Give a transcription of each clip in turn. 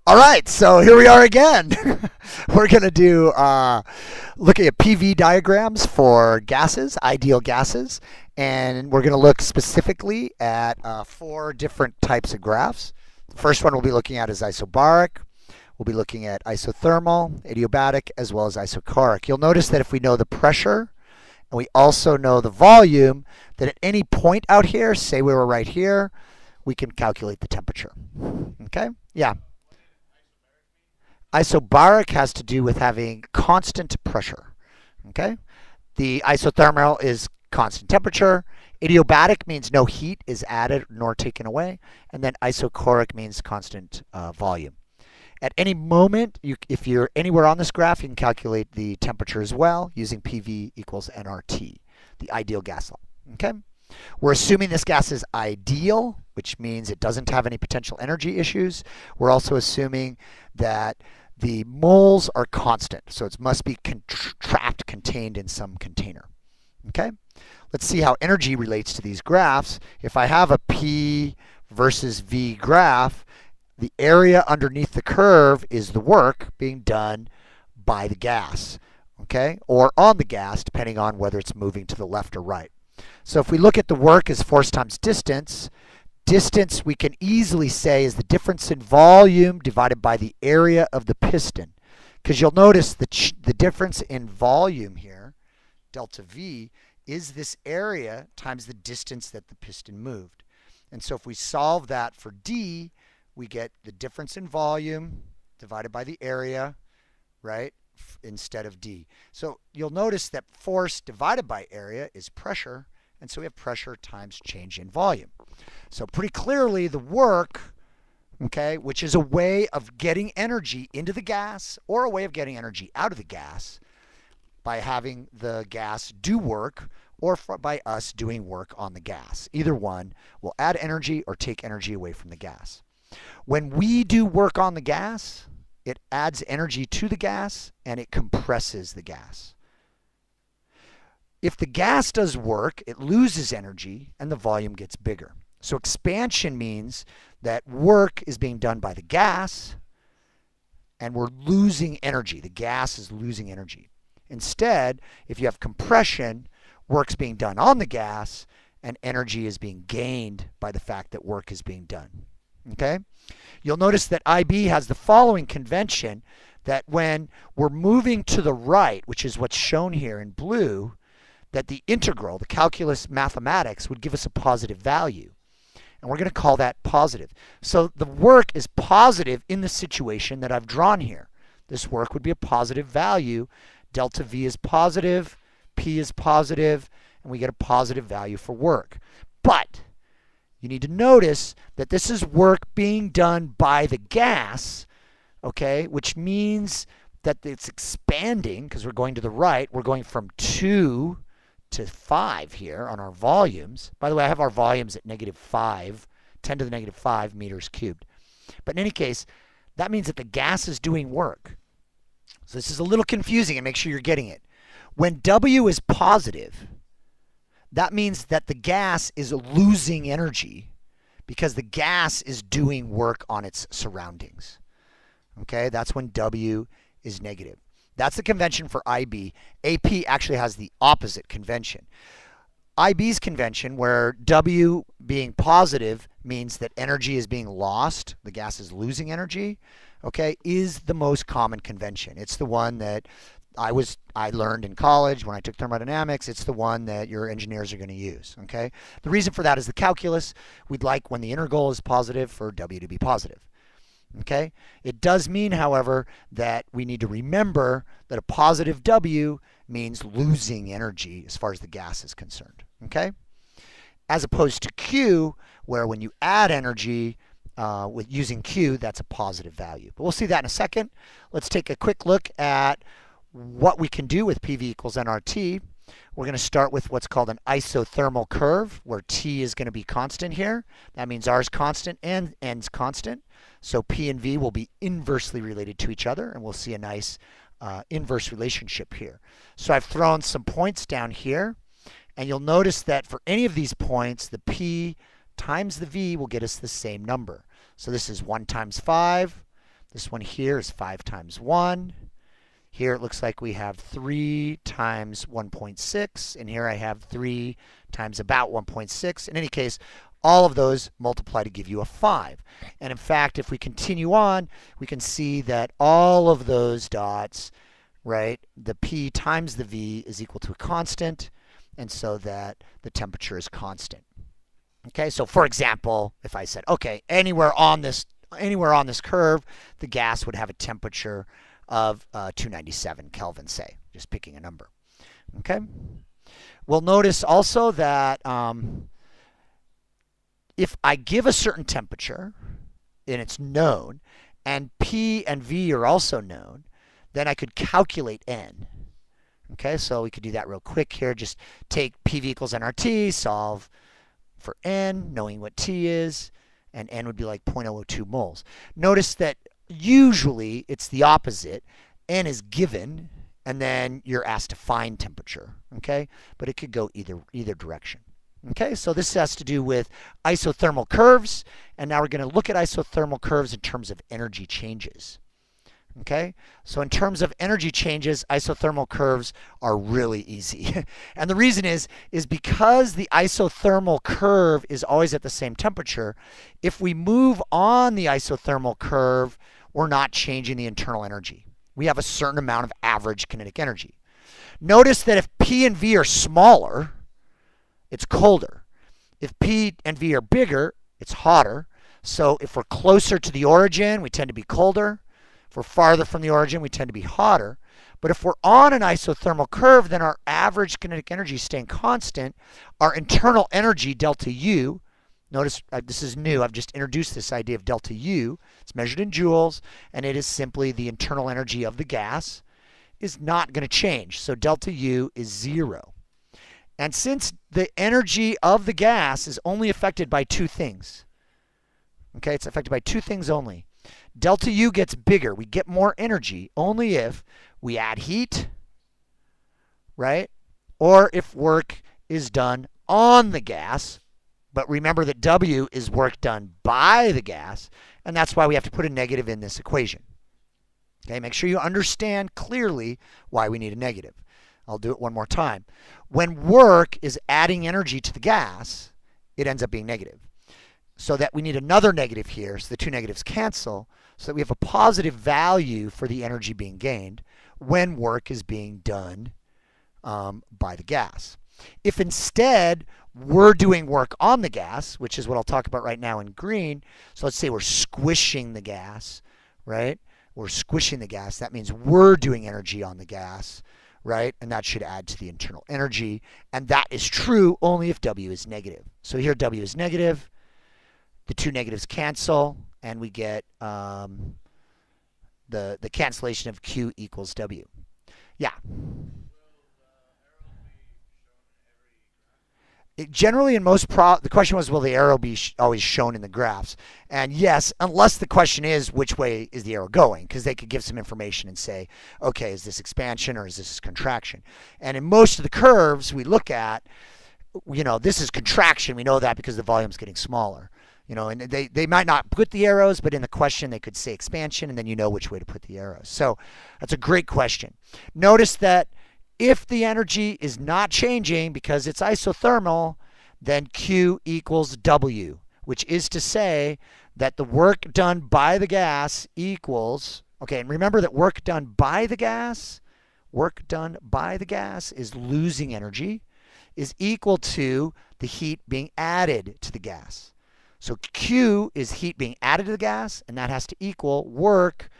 All right, so here we are again. We're going to do looking at PV diagrams for gases, ideal gases, and we're going to look specifically at 4 different types of graphs. The first one we'll be looking at is isobaric. We'll be looking at isothermal, adiabatic, as well as isochoric. You'll notice that if we know the pressure and we also know the volume, that at any point out here, say we were right here, we can calculate the temperature. Okay? Yeah. Isobaric has to do with having constant pressure. Okay? The isothermal is constant temperature. Adiabatic means no heat is added nor taken away. And then isochoric means constant volume. At any moment, if you're anywhere on this graph, you can calculate the temperature as well using PV equals nRT, the ideal gas law. Okay? We're assuming this gas is ideal, which means it doesn't have any potential energy issues. We're also assuming that the moles are constant, so it must be trapped, contained in some container. Okay? Let's see how energy relates to these graphs. If I have a P versus V graph, the area underneath the curve is the work being done by the gas, okay, or on the gas, depending on whether it's moving to the left or right. So if we look at the work as force times distance, distance we can easily say is the difference in volume divided by the area of the piston. Because you'll notice the difference in volume here, delta V, is this area times the distance that the piston moved. And so if we solve that for D, we get the difference in volume divided by the area, right, instead of D. So you'll notice that force divided by area is pressure, and so we have pressure times change in volume. So pretty clearly the work, okay, which is a way of getting energy into the gas or a way of getting energy out of the gas by having the gas do work or by us doing work on the gas. Either one will add energy or take energy away from the gas. When we do work on the gas, it adds energy to the gas and it compresses the gas. If the gas does work, it loses energy and the volume gets bigger. So expansion means that work is being done by the gas and we're losing energy. The gas is losing energy. Instead, if you have compression, work's being done on the gas and energy is being gained by the fact that work is being done. Okay? You'll notice that IB has the following convention, that when we're moving to the right, which is what's shown here in blue, that the integral, the calculus mathematics, would give us a positive value. And we're going to call that positive. So the work is positive in the situation that I've drawn here. This work would be a positive value. Delta V is positive, P is positive, and we get a positive value for work. But you need to notice that this is work being done by the gas, okay, which means that it's expanding because we're going to the right. We're going from 2 to 5 here on our volumes. By the way, I have our volumes at -5, 10 to the -5 meters cubed. But in any case, that means that the gas is doing work. So this is a little confusing, and make sure you're getting it. When W is positive, that means that the gas is losing energy because the gas is doing work on its surroundings. Okay, that's when W is negative. That's the convention for IB. AP actually has the opposite convention. IB's convention, where W being positive means that energy is being lost, the gas is losing energy, okay, is the most common convention. It's the one that I learned in college when I took thermodynamics. It's the one that your engineers are going to use, okay? The reason for that is the calculus. We'd like when the integral is positive for W to be positive, okay? It does mean, however, that we need to remember that a positive W means losing energy as far as the gas is concerned, okay? As opposed to Q, where when you add energy with using Q, that's a positive value. But we'll see that in a second. Let's take a quick look at what we can do with PV equals nRT. We're going to start with what's called an isothermal curve, where T is going to be constant here. That means R is constant and N's constant. So P and V will be inversely related to each other, and we'll see a nice inverse relationship here. So I've thrown some points down here, and you'll notice that for any of these points, the P times the V will get us the same number. So this is 1 times 5. This one here is 5 times 1. Here it looks like we have 3 times 1.6, and here I have 3 times about 1.6. In any case, all of those multiply to give you a 5. And in fact, if we continue on, we can see that all of those dots, right, the P times the V is equal to a constant, and so that the temperature is constant. Okay, so for example, if I said, okay, anywhere on this curve, the gas would have a temperature of 297 Kelvin, say, just picking a number. Okay. We'll notice also that if I give a certain temperature and it's known, and P and V are also known, then I could calculate N. Okay, so we could do that real quick here. Just take PV equals nRT, solve for N, knowing what T is, and N would be like 0.002 moles. Notice that usually it's the opposite. N is given, and then you're asked to find temperature. Okay, but it could go either direction. Okay, so this has to do with isothermal curves, and now we're going to look at isothermal curves in terms of energy changes. Okay, so in terms of energy changes, isothermal curves are really easy. And the reason is because the isothermal curve is always at the same temperature, if we move on the isothermal curve, we're not changing the internal energy. We have a certain amount of average kinetic energy. Notice that if P and V are smaller, it's colder. If P and V are bigger, it's hotter. So if we're closer to the origin, we tend to be colder. If we're farther from the origin, we tend to be hotter. But if we're on an isothermal curve, then our average kinetic energy is staying constant. Our internal energy, delta U, notice this is new. I've just introduced this idea of delta U. It's measured in joules, and it is simply the internal energy of the gas is not going to change. So delta U is 0. And since the energy of the gas is only affected by two things, okay, it's affected by two things only. Delta U gets bigger. We get more energy only if we add heat, right? Or if work is done on the gas. But remember that W is work done by the gas, and that's why we have to put a negative in this equation. Okay, make sure you understand clearly why we need a negative. I'll do it one more time. When work is adding energy to the gas, it ends up being negative. So that we need another negative here, so the two negatives cancel, so that we have a positive value for the energy being gained when work is being done by the gas. If instead we're doing work on the gas, which is what I'll talk about right now in green, so let's say we're squishing the gas, right? We're squishing the gas. That means we're doing energy on the gas, right? And that should add to the internal energy. And that is true only if W is negative. So here W is negative. The two negatives cancel, and we get the cancellation of Q equals W. Yeah. Generally, in most the question was, will the arrow be always shown in the graphs? And yes, unless the question is, which way is the arrow going? Because they could give some information and say, okay, is this expansion or is this contraction? And in most of the curves we look at, this is contraction. We know that because the volume's getting smaller. And they might not put the arrows, but in the question they could say expansion, and then you know which way to put the arrows. So that's a great question. Notice that if the energy is not changing because it's isothermal, then Q equals W, which is to say that the work done by the gas equals, okay, and remember that work done by the gas is losing energy, is equal to the heat being added to the gas. So Q is heat being added to the gas, and that has to equal work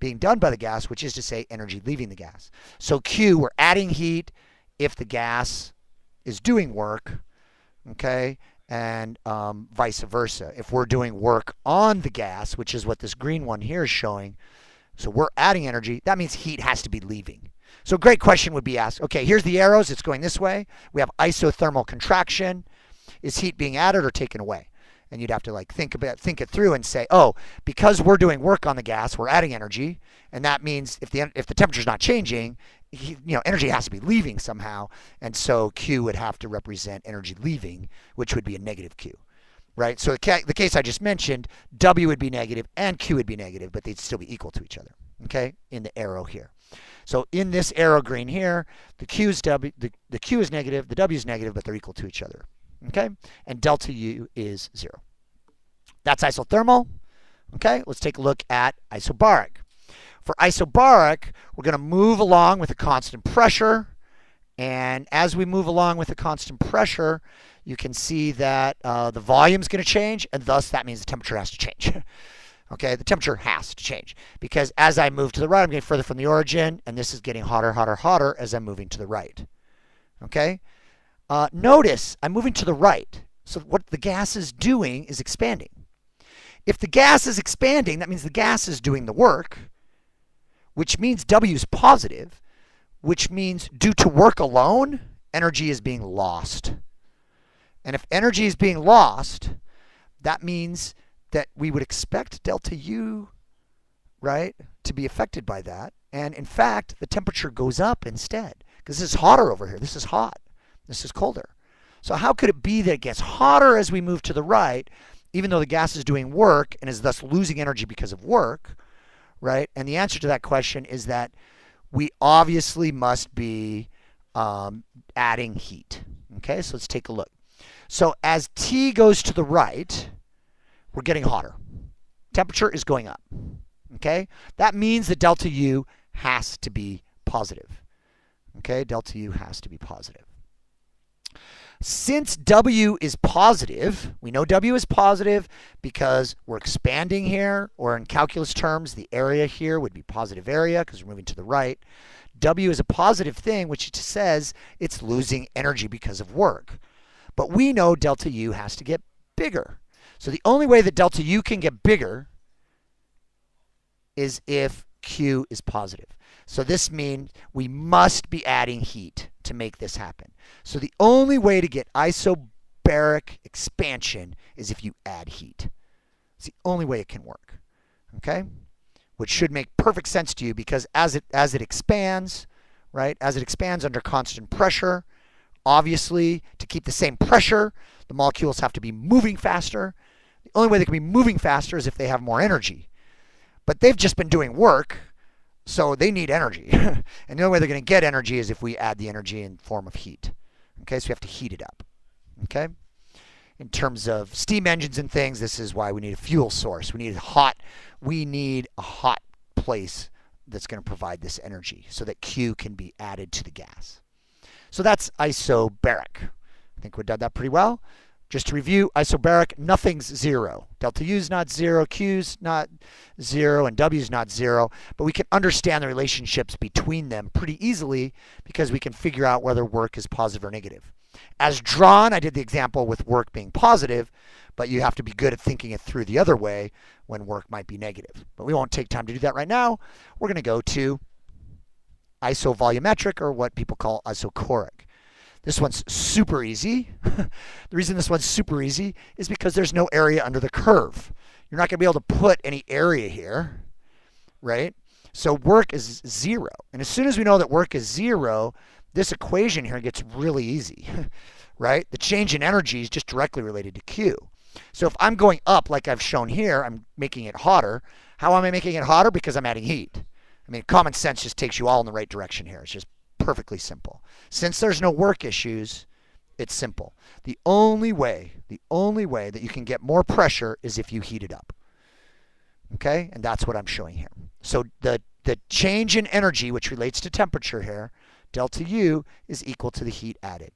being done by the gas, which is to say energy leaving the gas. So Q, we're adding heat if the gas is doing work, okay, and vice versa. If we're doing work on the gas, which is what this green one here is showing, so we're adding energy, that means heat has to be leaving. So a great question would be asked, okay, here's the arrows, it's going this way. We have isothermal contraction. Is heat being added or taken away? And you'd have to think it through and say, oh, because we're doing work on the gas, we're adding energy, and that means if the temperature's not changing, energy has to be leaving somehow, and so Q would have to represent energy leaving, which would be a negative Q. right? So the case I just mentioned, W would be negative and Q would be negative, but they'd still be equal to each other, okay, in the arrow here. So in this arrow green here, the Q is negative, the W is negative, but they're equal to each other, okay? And delta U is 0. That's isothermal. Okay, let's take a look at isobaric. For isobaric, we're going to move along with a constant pressure. And as we move along with a constant pressure, you can see that the volume is going to change, and thus that means the temperature has to change. Okay, the temperature has to change because as I move to the right, I'm getting further from the origin, and this is getting hotter, hotter, hotter as I'm moving to the right. Okay, notice I'm moving to the right. So what the gas is doing is expanding. If the gas is expanding, that means the gas is doing the work, which means W is positive, which means due to work alone, energy is being lost. And if energy is being lost, that means that we would expect delta U, right, to be affected by that. And in fact, the temperature goes up instead because this is hotter over here. This is hot. This is colder. So how could it be that it gets hotter as we move to the right, even though the gas is doing work and is thus losing energy because of work, right? And the answer to that question is that we obviously must be adding heat. Okay, so let's take a look. So as T goes to the right, we're getting hotter. Temperature is going up. Okay, that means that delta U has to be positive. Okay, delta U has to be positive. Since W is positive, we know W is positive because we're expanding here, or in calculus terms, the area here would be positive area because we're moving to the right. W is a positive thing, which says it's losing energy because of work. But we know delta U has to get bigger. So the only way that delta U can get bigger is if Q is positive. So this means we must be adding heat to make this happen. So the only way to get isobaric expansion is if you add heat. It's the only way it can work. Okay? Which should make perfect sense to you because as it expands, right? As it expands under constant pressure, obviously to keep the same pressure, the molecules have to be moving faster. The only way they can be moving faster is if they have more energy. But they've just been doing work, so they need energy. And the only way they're going to get energy is if we add the energy in form of heat. Okay, so we have to heat it up. Okay? In terms of steam engines and things, this is why we need a fuel source. We need a hot place that's going to provide this energy so that Q can be added to the gas. So that's isobaric. I think we've done that pretty well. Just to review, isobaric, nothing's zero. Delta U's not zero, Q's not zero, and W's not zero. But we can understand the relationships between them pretty easily because we can figure out whether work is positive or negative. As drawn, I did the example with work being positive, but you have to be good at thinking it through the other way when work might be negative. But we won't take time to do that right now. We're going to go to isovolumetric, or what people call isochoric. This one's super easy. The reason this one's super easy is because there's no area under the curve. You're not going to be able to put any area here, right? So work is zero. And as soon as we know that work is zero, this equation here gets really easy, right? The change in energy is just directly related to Q. So if I'm going up like I've shown here, I'm making it hotter. How am I making it hotter? Because I'm adding heat. I mean, common sense just takes you all in the right direction here. It's just perfectly simple. Since there's no work issues, it's simple. The only way that you can get more pressure is if you heat it up. Okay? And that's what I'm showing here. So the change in energy, which relates to temperature here, delta U, is equal to the heat added.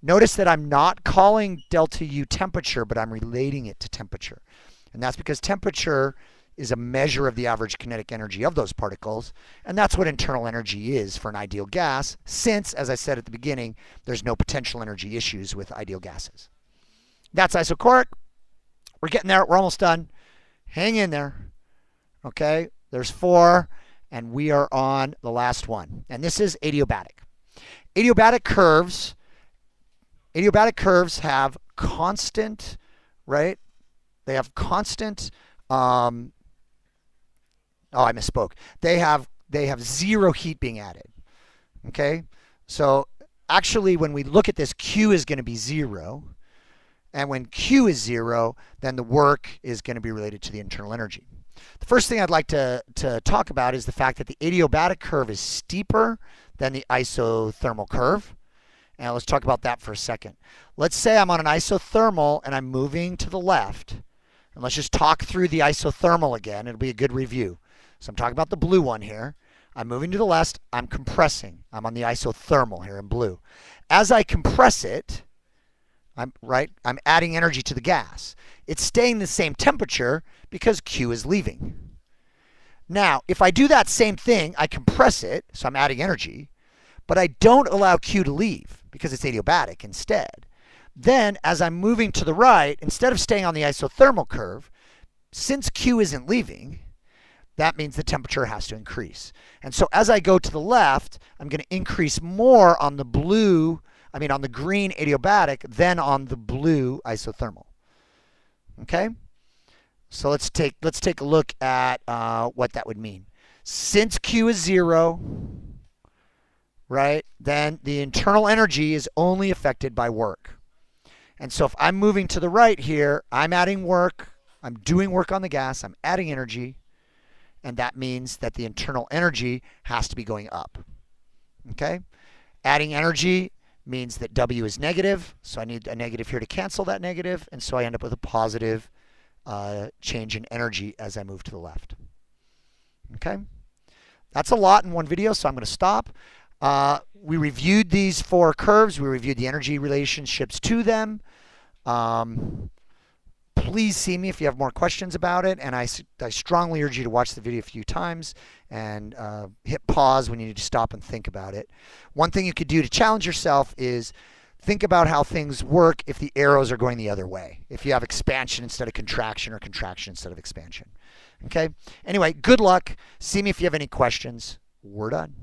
Notice that I'm not calling delta U temperature, but I'm relating it to temperature. And that's because temperature is a measure of the average kinetic energy of those particles, and that's what internal energy is for an ideal gas, since, as I said at the beginning, there's no potential energy issues with ideal gases. That's isochoric. We're getting there. We're almost done. Hang in there. Okay, there's 4, and we are on the last one, and this is adiabatic. Adiabatic curves have constant, right? They have constant. I misspoke. They have zero heat being added. Okay, so actually, when we look at this, Q is going to be 0, And when Q is 0, then the work is going to be related to the internal energy. The first thing I'd like to talk about is the fact that the adiabatic curve is steeper than the isothermal curve. And let's talk about that for a second. Let's say I'm on an isothermal and I'm moving to the left. And let's just talk through the isothermal again. It'll be a good review. So I'm talking about the blue one here. I'm moving to the left. I'm compressing. I'm on the isothermal here in blue. As I compress it, I'm adding energy to the gas. It's staying the same temperature because Q is leaving. Now, if I do that same thing, I compress it, so I'm adding energy, but I don't allow Q to leave because it's adiabatic instead. Then, as I'm moving to the right, instead of staying on the isothermal curve, since Q isn't leaving, that means the temperature has to increase. And so as I go to the left, I'm going to increase more on the on the green adiabatic than on the blue isothermal. Okay? So let's take a look at what that would mean. Since Q is 0, right, then the internal energy is only affected by work. And so if I'm moving to the right here, I'm adding work, I'm doing work on the gas, I'm adding energy, and that means that the internal energy has to be going up. Okay? Adding energy means that W is negative, so I need a negative here to cancel that negative, and so I end up with a positive change in energy as I move to the left. Okay? That's a lot in one video, so I'm going to stop. We reviewed these 4 curves. We reviewed the energy relationships to them. Please see me if you have more questions about it, and I strongly urge you to watch the video a few times and hit pause when you need to stop and think about it. One thing you could do to challenge yourself is think about how things work if the arrows are going the other way, if you have expansion instead of contraction or contraction instead of expansion. Okay? Anyway, good luck. See me if you have any questions. We're done.